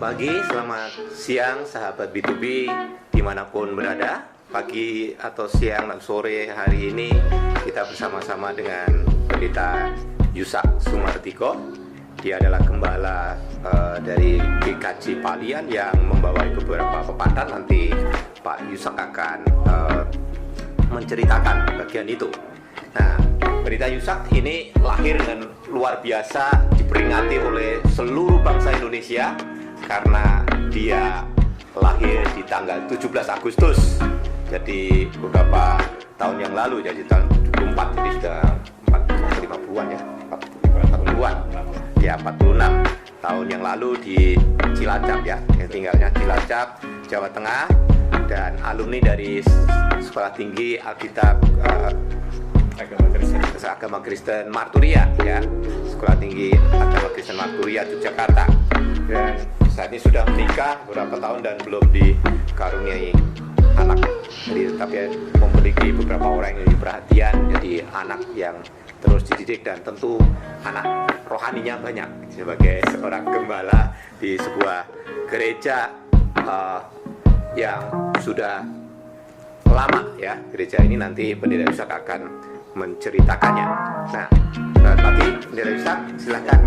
Selamat pagi, selamat siang sahabat B2B dimanapun berada. Pagi atau siang atau sore hari ini kita bersama-sama dengan Pendeta Yusak Sumartiko. Dia adalah gembala dari GKJ Palian yang membawa beberapa pepatah. Nanti Pak Yusak akan menceritakan bagian itu. Nah, Pendeta Yusak ini lahir dengan luar biasa, diperingati oleh seluruh bangsa Indonesia karena dia lahir di tanggal 17 Agustus. Jadi beberapa tahun yang lalu, jadi tahun 74, jadi sudah 45 ya, 40-an ya, 46 tahun yang lalu di Cilacap ya, yang tinggalnya Cilacap, Jawa Tengah, dan alumni dari Sekolah Tinggi Alkitab Agama Kristen Marturia ya, Sekolah Tinggi Agama Kristen Marturia Yogyakarta, dan saat ini sudah menikah beberapa tahun dan belum dikaruniai anak. Jadi tapi memiliki beberapa orang yang lebih perhatian, jadi anak yang terus dididik dan tentu anak rohaninya banyak sebagai seorang gembala di sebuah gereja yang sudah lama ya. Gereja ini nanti Pendeta Yusak akan menceritakannya. Nah, tapi Pendeta Yusak silahkan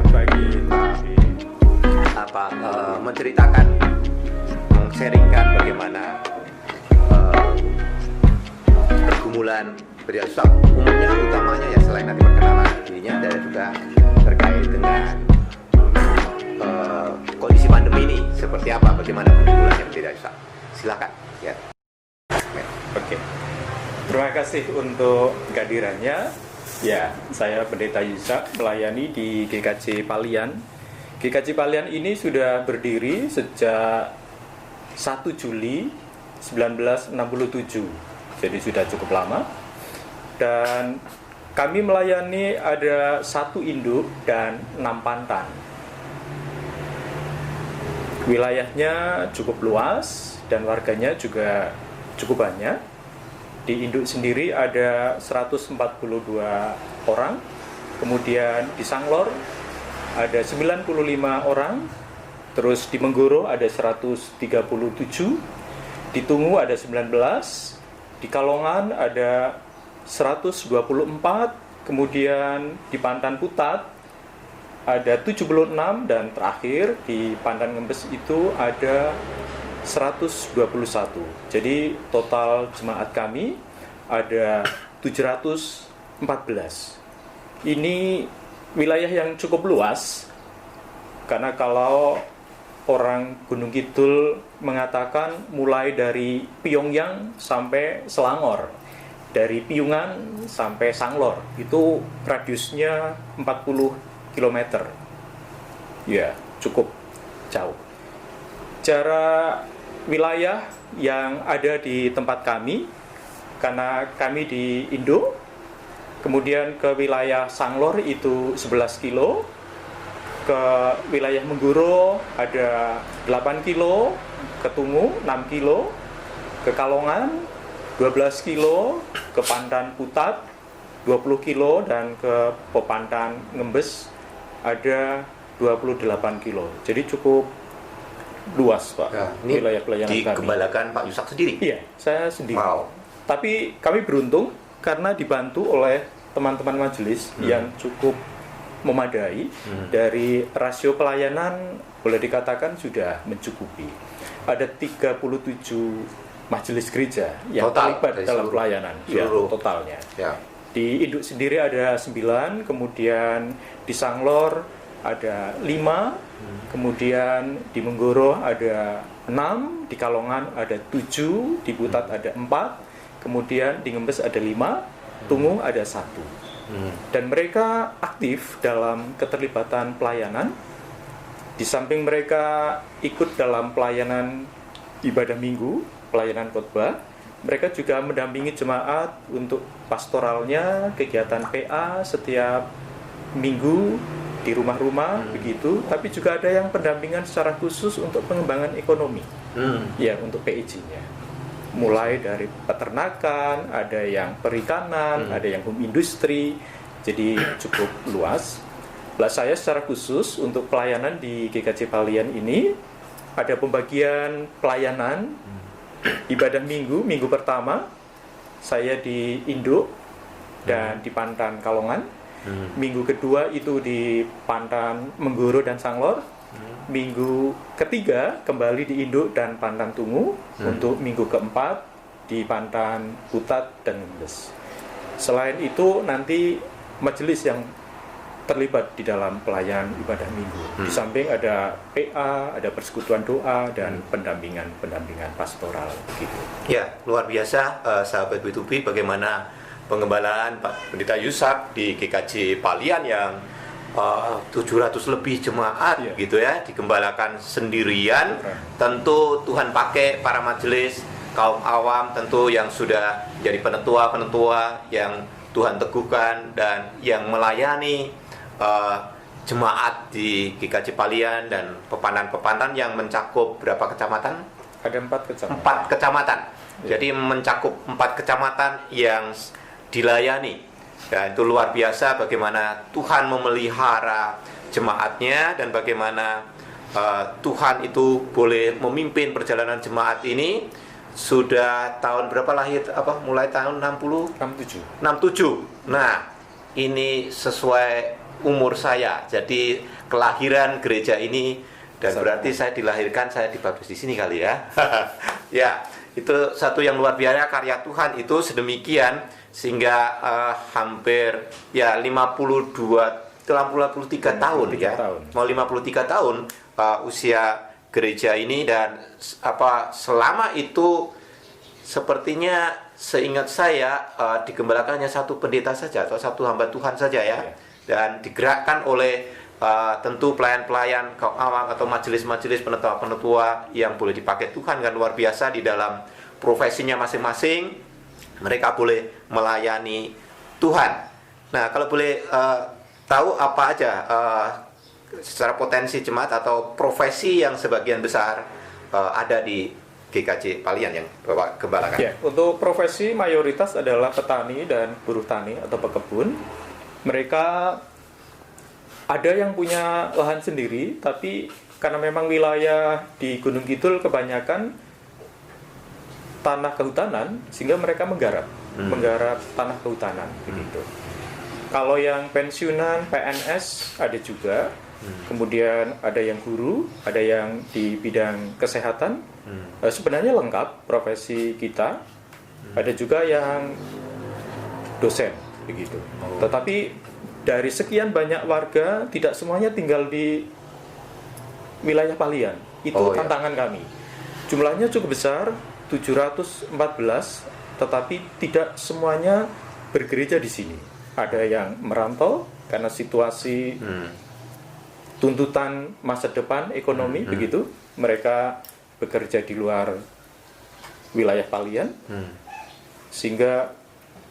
menceritakan, meng-sharingkan bagaimana pergumulan Pendeta Yusak umumnya, utamanya ya selain nanti perkenalan dirinya, dan juga terkait dengan kondisi pandemi ini seperti apa, bagaimana pergumulannya Pendeta Yusak. Silakan ya. Oke. Terima kasih untuk kehadirannya. Ya, saya Pendeta Yusak melayani di GKJ Palian. GKJ Palian ini sudah berdiri sejak 1 Juli 1967. Jadi sudah cukup lama. Dan kami melayani ada 1 induk dan 6 pantan. Wilayahnya cukup luas dan warganya juga cukup banyak. Di induk sendiri ada 142 orang, kemudian di Sanglor ada 95 orang, terus di Menggoro ada 137, di Tungu ada 19, di Kalongan ada 124, kemudian di Pantan Putat ada 76, dan terakhir di Pantan Ngembes itu ada 121. Jadi total jemaat kami ada 714. Ini wilayah yang cukup luas, karena kalau orang Gunung Kidul mengatakan mulai dari Pyongyang sampai Selangor, dari Piungan sampai Sanglor, itu radiusnya 40 km. Ya, cukup jauh. Secara wilayah yang ada di tempat kami, karena kami di Indo, kemudian ke wilayah Sanglor itu 11 kilo, ke wilayah Menggoro ada 8 kilo, ke Tungu 6 kilo, ke Kalongan 12 kilo, ke Pantan Putat 20 kilo, dan ke Pepantan Ngembes ada 28 kilo. Jadi cukup luas, Pak. Nah, ini wilayah pelayanan kami digembalakan Pak Yusak sendiri? Iya, saya sendiri. Wow. Tapi kami beruntung karena dibantu oleh teman-teman majelis yang cukup memadai. Dari rasio pelayanan boleh dikatakan sudah mencukupi. Ada 37 majelis gereja yang terlibat dalam pelayanan. Ya, totalnya. Ya. Di Induk sendiri ada 9, kemudian di Sanglor ada 5, kemudian di Menggoro ada 6, di Kalongan ada 7, di Putat ada 4, kemudian di Ngembes ada 5, Tungu ada 1. Dan mereka aktif dalam keterlibatan pelayanan. Di samping mereka ikut dalam pelayanan ibadah minggu, pelayanan khotbah, mereka juga mendampingi jemaat untuk pastoralnya, kegiatan PA setiap minggu di rumah-rumah begitu, tapi juga ada yang pendampingan secara khusus untuk pengembangan ekonomi, ya, untuk PIJ-nya. Mulai dari peternakan, ada yang perikanan, ada yang home industri, jadi cukup luas. Saya secara khusus untuk pelayanan di GKJ Palian ini ada pembagian pelayanan ibadah minggu pertama saya di Induk dan di Pantan Kalongan. Minggu kedua itu di Pantan Menggoro dan Sanglor. Minggu ketiga kembali di Induk dan Pantan Tungu. Untuk minggu keempat di Pantan Putat dan Ngundes. Selain itu nanti majelis yang terlibat di dalam pelayanan ibadah minggu. Di samping ada PA, ada persekutuan doa dan pendampingan pastoral gitu. Ya, luar biasa sahabat B2B, bagaimana pengembalaan Pak Pendeta Yusak di GKJ Palian yang 700 lebih jemaat gitu ya, digembalakan sendirian. Tentu Tuhan pakai para majelis kaum awam tentu yang sudah jadi penetua yang Tuhan teguhkan dan yang melayani jemaat di GKJ Palian dan pepantan-pepantan yang mencakup berapa kecamatan? Ada 4 kecamatan. 4 kecamatan. Jadi mencakup 4 kecamatan yang dilayani. Dan itu luar biasa bagaimana Tuhan memelihara jemaatnya dan bagaimana Tuhan itu boleh memimpin perjalanan jemaat ini. Sudah tahun berapa lahir? Mulai tahun 67. Nah, ini sesuai umur saya. Jadi kelahiran gereja ini dan berarti saya dilahirkan, saya dibaptis di sini kali ya. Ya, itu satu yang luar biasa karya Tuhan itu sedemikian sehingga hampir ya 53 tahun ya. Mau 53 tahun usia gereja ini dan selama itu sepertinya seingat saya digembalakan hanya satu pendeta saja atau satu hamba Tuhan saja ya. Dan digerakkan oleh tentu pelayan-pelayan kaum awam atau majelis-majelis penetua-penetua yang boleh dipakai Tuhan kan luar biasa di dalam profesinya masing-masing. Mereka boleh melayani Tuhan. Nah, kalau boleh tahu apa aja secara potensi jemaat atau profesi yang sebagian besar ada di GKJ Palian yang Bapak gembalakan? Ya, untuk profesi mayoritas adalah petani dan buruh tani atau pekebun. Mereka ada yang punya lahan sendiri, tapi karena memang wilayah di Gunung Kidul kebanyakan tanah kehutanan, sehingga mereka menggarap tanah kehutanan begitu. Kalau yang pensiunan PNS ada juga, kemudian ada yang guru, ada yang di bidang kesehatan. Sebenarnya lengkap profesi kita. Ada juga yang dosen begitu. Tetapi dari sekian banyak warga tidak semuanya tinggal di wilayah Palian. Itu tantangan kami. Jumlahnya cukup besar, 714, tetapi tidak semuanya bergereja di sini. Ada yang merantau karena situasi tuntutan masa depan ekonomi begitu. Mereka bekerja di luar wilayah Palian. Sehingga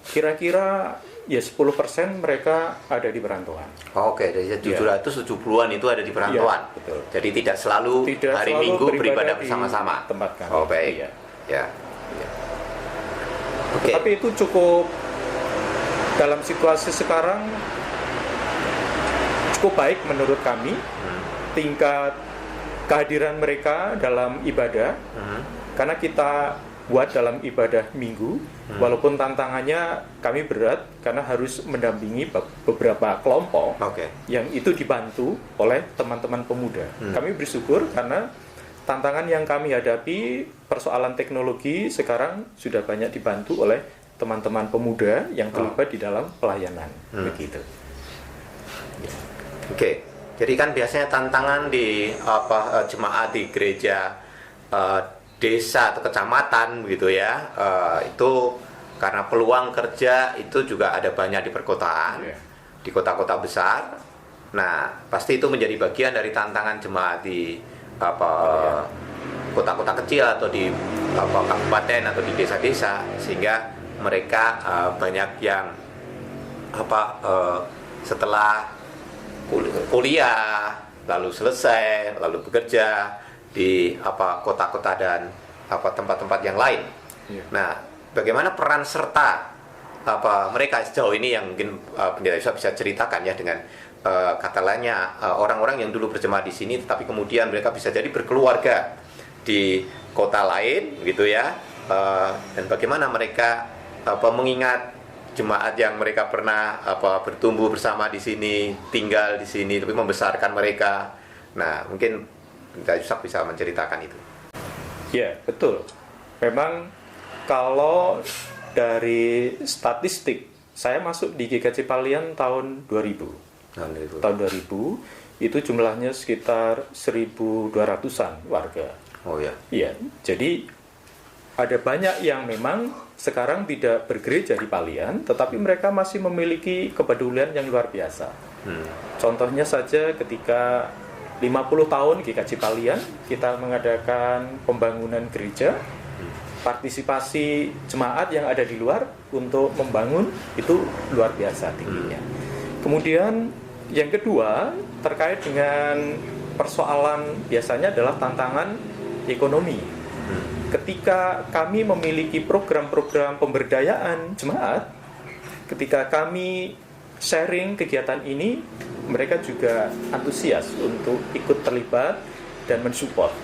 kira-kira ya 10% mereka ada di perantauan. Oke, dari 770-an itu ada di perantauan. Ya, betul. Jadi tidak selalu hari Minggu beribadah bersama-sama. Tempat kami. Oh, baik. Ya. Oke. Tapi itu cukup dalam situasi sekarang cukup baik menurut kami. Tingkat kehadiran mereka dalam ibadah. Karena kita buat dalam ibadah minggu, walaupun tantangannya kami berat karena harus mendampingi beberapa kelompok yang itu dibantu oleh teman-teman pemuda. Kami bersyukur karena tantangan yang kami hadapi, persoalan teknologi sekarang sudah banyak dibantu oleh teman-teman pemuda yang terlibat di dalam pelayanan. Begitu. Oke. Jadi kan biasanya tantangan di jemaat di gereja desa atau kecamatan begitu ya, itu karena peluang kerja itu juga ada banyak di perkotaan, di kota-kota besar. Nah, pasti itu menjadi bagian dari tantangan jemaat di kota-kota kecil atau di kabupaten atau di desa-desa, sehingga mereka banyak yang setelah kuliah lalu selesai lalu bekerja di kota-kota dan tempat-tempat yang lain. Nah, bagaimana peran serta mereka sejauh ini yang mungkin Pendeta Yusak bisa ceritakan ya dengan kata lainnya orang-orang yang dulu berjemaat di sini, tetapi kemudian mereka bisa jadi berkeluarga di kota lain, gitu ya. Dan bagaimana mereka mengingat jemaat yang mereka pernah bertumbuh bersama di sini, tinggal di sini, tapi membesarkan mereka. Nah, mungkin Pendeta Yusak bisa menceritakan itu. Ya, betul. Memang kalau dari statistik, saya masuk di GKJ Palian tahun 2000. Tahun 2000 itu jumlahnya sekitar 1.200-an warga. Oh ya. Iya, jadi ada banyak yang memang sekarang tidak bergereja di Palian, tetapi mereka masih memiliki kepedulian yang luar biasa. Contohnya saja ketika 50 tahun GKJ Palian, kita mengadakan pembangunan gereja, partisipasi jemaat yang ada di luar untuk membangun itu luar biasa tingginya. Kemudian yang kedua terkait dengan persoalan biasanya adalah tantangan ekonomi. Ketika kami memiliki program-program pemberdayaan jemaat, ketika kami sharing kegiatan ini, mereka juga antusias untuk ikut terlibat dan mensupport.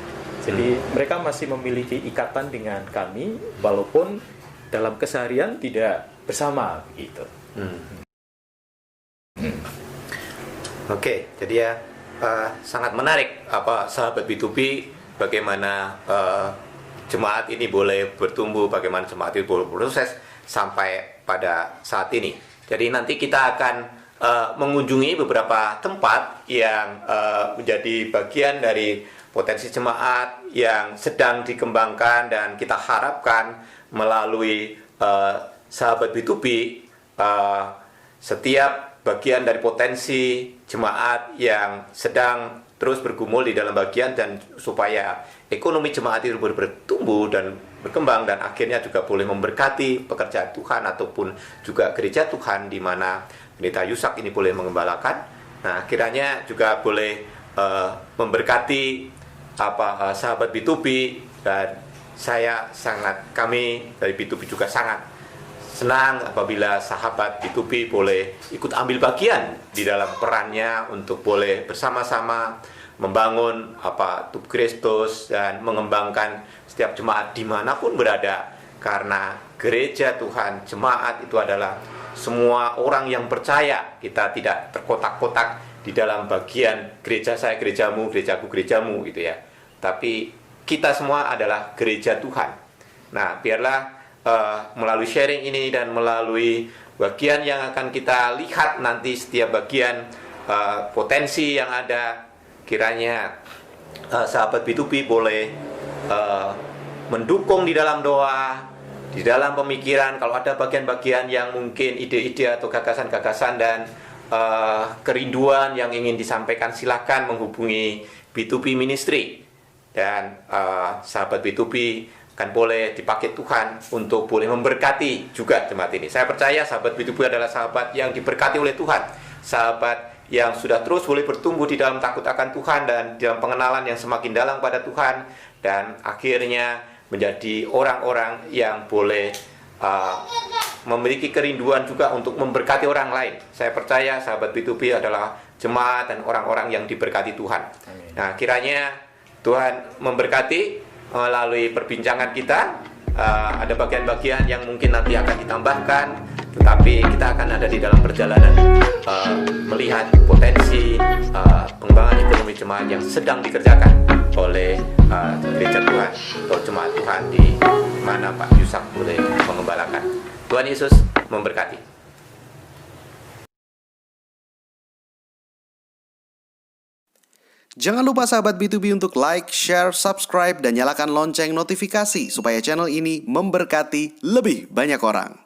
Jadi mereka masih memiliki ikatan dengan kami, walaupun dalam keseharian tidak bersama begitu. Oke, jadi ya sangat menarik sahabat B2B, bagaimana jemaat ini boleh bertumbuh, bagaimana jemaat itu boleh berproses sampai pada saat ini. Jadi nanti kita akan mengunjungi beberapa tempat yang menjadi bagian dari potensi jemaat yang sedang dikembangkan, dan kita harapkan melalui sahabat B2B setiap bagian dari potensi jemaat yang sedang terus bergumul di dalam bagian, dan supaya ekonomi jemaat itu bertumbuh dan berkembang, dan akhirnya juga boleh memberkati pekerjaan Tuhan ataupun juga gereja Tuhan di mana Pendeta Yusak ini boleh mengembalakan. Nah, kiranya juga boleh memberkati sahabat B2B, dan kami dari B2B juga sangat senang apabila sahabat B2B boleh ikut ambil bagian di dalam perannya untuk boleh bersama-sama membangun tubuh Kristus dan mengembangkan setiap jemaat dimanapun berada, karena gereja Tuhan, jemaat itu adalah semua orang yang percaya. Kita tidak terkotak-kotak di dalam bagian gereja saya, gerejamu, gerejaku, gerejamu gitu ya, tapi kita semua adalah gereja Tuhan. Nah, biarlah melalui sharing ini dan melalui bagian yang akan kita lihat nanti, setiap bagian potensi yang ada, kiranya sahabat B2B boleh mendukung di dalam doa, di dalam pemikiran. Kalau ada bagian-bagian yang mungkin ide-ide atau gagasan-gagasan dan kerinduan yang ingin disampaikan, silakan menghubungi B2B Ministry, dan sahabat B2B kan boleh dipakai Tuhan untuk boleh memberkati juga jemaat ini. Saya percaya sahabat B2B adalah sahabat yang diberkati oleh Tuhan, sahabat yang sudah terus boleh bertumbuh di dalam takut akan Tuhan dan dalam pengenalan yang semakin dalam pada Tuhan, dan akhirnya menjadi orang-orang yang boleh memiliki kerinduan juga untuk memberkati orang lain. Saya percaya sahabat B2B adalah jemaat dan orang-orang yang diberkati Tuhan. Amin. Nah, kiranya Tuhan memberkati melalui perbincangan kita. Ada bagian-bagian yang mungkin nanti akan ditambahkan, tetapi kita akan ada di dalam perjalanan melihat potensi pengembangan ekonomi jemaat yang sedang dikerjakan oleh gereja Tuhan atau jemaat Tuhan di mana Pak Yusak boleh mengembalakan. Tuhan Yesus memberkati. Jangan lupa sahabat B2B untuk like, share, subscribe, dan nyalakan lonceng notifikasi supaya channel ini memberkati lebih banyak orang.